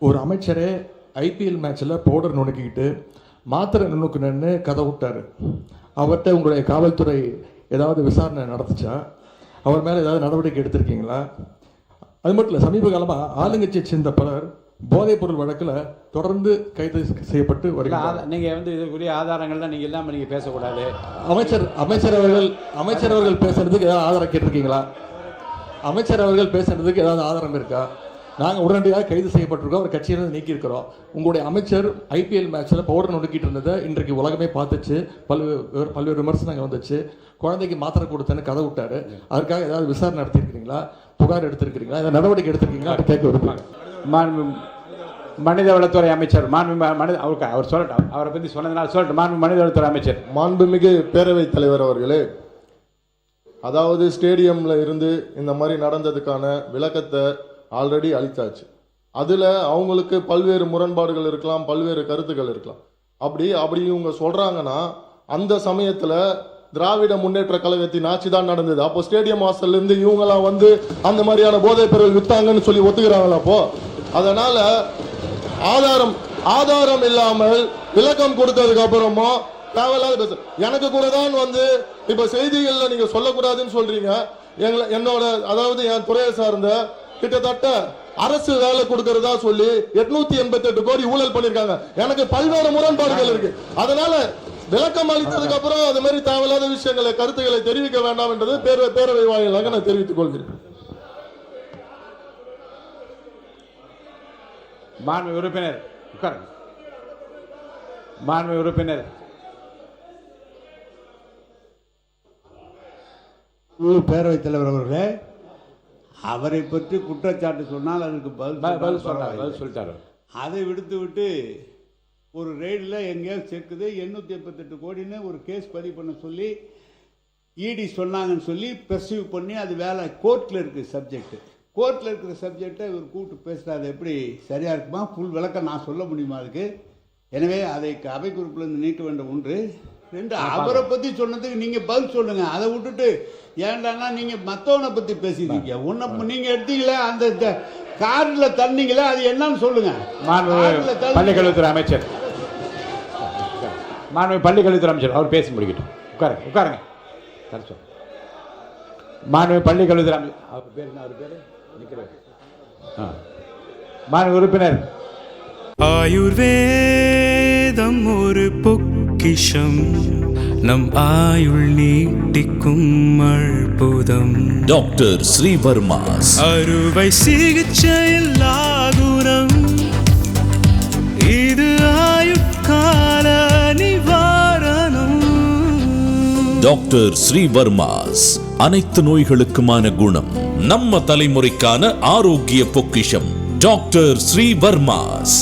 ஒரு அமைச்சரே ஐபிஎல் மேட்ச்சில் பவுடர் நுணுக்கிக்கிட்டு மாத்திரை நுணுக்குன்னு கதை விட்டார். அவர்கிட்ட உங்களுடைய காவல்துறை ஏதாவது விசாரணை நடத்துச்சா? அவர் மேலே ஏதாவது நடவடிக்கை எடுத்திருக்கீங்களா? அது மட்டும் இல்லை, சமீப காலமாக ஆளுங்கட்சியை சேர்ந்த பலர் போதைப் பொருள் வழக்கில் தொடர்ந்து கைது செய்யப்பட்டு வருகிறார். நீங்கள் இதுக்குரிய ஆதாரங்கள்லாம் நீங்கள் இல்லாமல் நீங்கள் பேசக்கூடாது. அமைச்சர் அவர்கள் பேசுறதுக்கு ஏதாவது ஆதாரம் கேட்டிருக்கீங்களா? அமைச்சர் அவர்கள் பேசுறதுக்கு ஏதாவது ஆதாரம் இருக்கா? நாங்கள் உடனடியாக கைது செய்யப்பட்டிருக்கோம், ஒரு கட்சியிலிருந்து நீக்கியிருக்கிறோம். உங்களுடைய அமைச்சர் ஐபிஎல் மேட்ச்சில் பவுடர் நொடுக்கிட்டு இருந்ததை இன்றைக்கு உலகமே பார்த்துச்சு, பல்வேறு விமர்சனங்கள் வந்துச்சு. குழந்தைக்கு மாத்திரை கொடுத்தேன்னு கதை விட்டாரு. அதுக்காக ஏதாவது விசாரணை நடத்திருக்கிறீங்களா? புகார் எடுத்திருக்கிறீங்களா? ஏதாவது நடவடிக்கை எடுத்திருக்கீங்களா? அப்படி கேட்க விரும்புகிறேன். மனிதவளத்துறை அமைச்சர் அவர் சொல்லட்டும், அவரை பற்றி சொன்னதுனால சொல்லட்டும். மனிதவளத்துறை அமைச்சர். மாண்புமிகு பேரவைத் தலைவர் அவர்களே, அதாவது ஸ்டேடியமில் இருந்து இந்த மாதிரி நடந்ததுக்கான விளக்கத்தை ஆல்ரெடி அளித்தாச்சு. அதில் அவங்களுக்கு பல்வேறு முரண்பாடுகள் இருக்கலாம், பல்வேறு கருத்துக்கள் இருக்கலாம். அப்படி இவங்க சொல்கிறாங்கன்னா அந்த சமயத்தில் திராவிட முன்னேற்ற கழகத்தின் ஆட்சி தான் நடந்தது. அப்போ ஸ்டேடியம் வாசல்லேருந்து இவங்கெல்லாம் வந்து அந்த மாதிரியான போதைப் பொருள் விற்றாங்கன்னு சொல்லி ஒத்துக்கிறாங்களா? அப்போ அதனால் ஆதாரம் இல்லாமல் விளக்கம் கொடுத்ததுக்கு அப்புறமா தேவையில்லாத பேச எனக்கு கூட தான் வந்து இப்போ செய்திகளில் நீங்கள் சொல்லக்கூடாதுன்னு சொல்கிறீங்க. என்னோட அதாவது என் துறையை சார்ந்த கிட்டத்தட்ட அரசு வேலை கொடுக்கறதா சொல்லி 888 கோடி ஊழல் பண்ணிருக்காங்க. எனக்கு பல்வேறு முரண்பாடுகள் இருக்கு. அதனால விளக்கம் அளித்ததுக்கு அப்புறம் அது மாதிரி தேவையில்லாத விஷயங்களை கருத்துக்களை தெரிவிக்க வேண்டாம் என்றது பேரவை வாயிலாக நான் தெரிவித்துக் கொள்கிறேன். மாண்பு உறுப்பினர் உட்காருங்க. மாண்பு உறுப்பினர் பேரவைத் தலைவர் அவர்களே, அவரை பற்றி குற்றச்சாட்டு சொன்னால் அதுக்கு பதில் சொல்லிட்டாரு. அதை விடுத்து ஒரு ரெய்டில் எங்கேயாவது சேர்க்குது 888 கோடின்னு ஒரு கேஸ் பதிவு பண்ண சொல்லி இடி சொன்னாங்கன்னு சொல்லி பெர்சீவ் பண்ணி அது வேலை கோர்ட்டில் இருக்குது சப்ஜெக்ட். கோர்ட்டில் இருக்கிற சப்ஜெக்டை இவர் கூப்பிட்டு பேசுகிறாரு. எப்படி சரியாக இருக்குமா? ஃபுல் விளக்கம் நான் சொல்ல முடியுமா அதுக்கு? எனவே அதை அவை குறிப்பிலிருந்து நீக்க வேண்டும். 1. 2, அவரை பற்றி சொன்னதுக்கு நீங்கள் பதில் சொல்லுங்கள். அதை விட்டுட்டு ஏன்டானா நீங்கள் மற்றவனை பற்றி பேசிட்டீங்க. நீங்கள் எடுத்தீங்களே அந்த காரில் தண்ணீங்களே, அது என்னன்னு சொல்லுங்கள். பள்ளிக்கல்வித்துறை அமைச்சர் பள்ளிக்கல்வித்துறை அமைச்சர் அவர் பேசி முடிக்கட்டும். உட்காருங்க. பள்ளிக்கல்வித்துறை அமைச்சர் அவர் பேர் என்ன? அவர் பேர் மாண்பு உறுப்பினர். ஆயுர்வேதம் ஒரு பொக்கிஷம், நம் ஆயுள் நீட்டிக்கும் அற்புதம். டாக்டர் ஸ்ரீவர்மாஸ் அறுவை சிகிச்சையில் ஆகுரம், இது ஆயுட்கால நிவாரணம். டாக்டர் ஸ்ரீவர்மாஸ் அனைத்து நோய்களுக்குமான குணம், நம்ம தலைமுறைக்கான ஆரோக்கிய பொக்கிஷம். டாக்டர் ஸ்ரீவர்மாஸ்.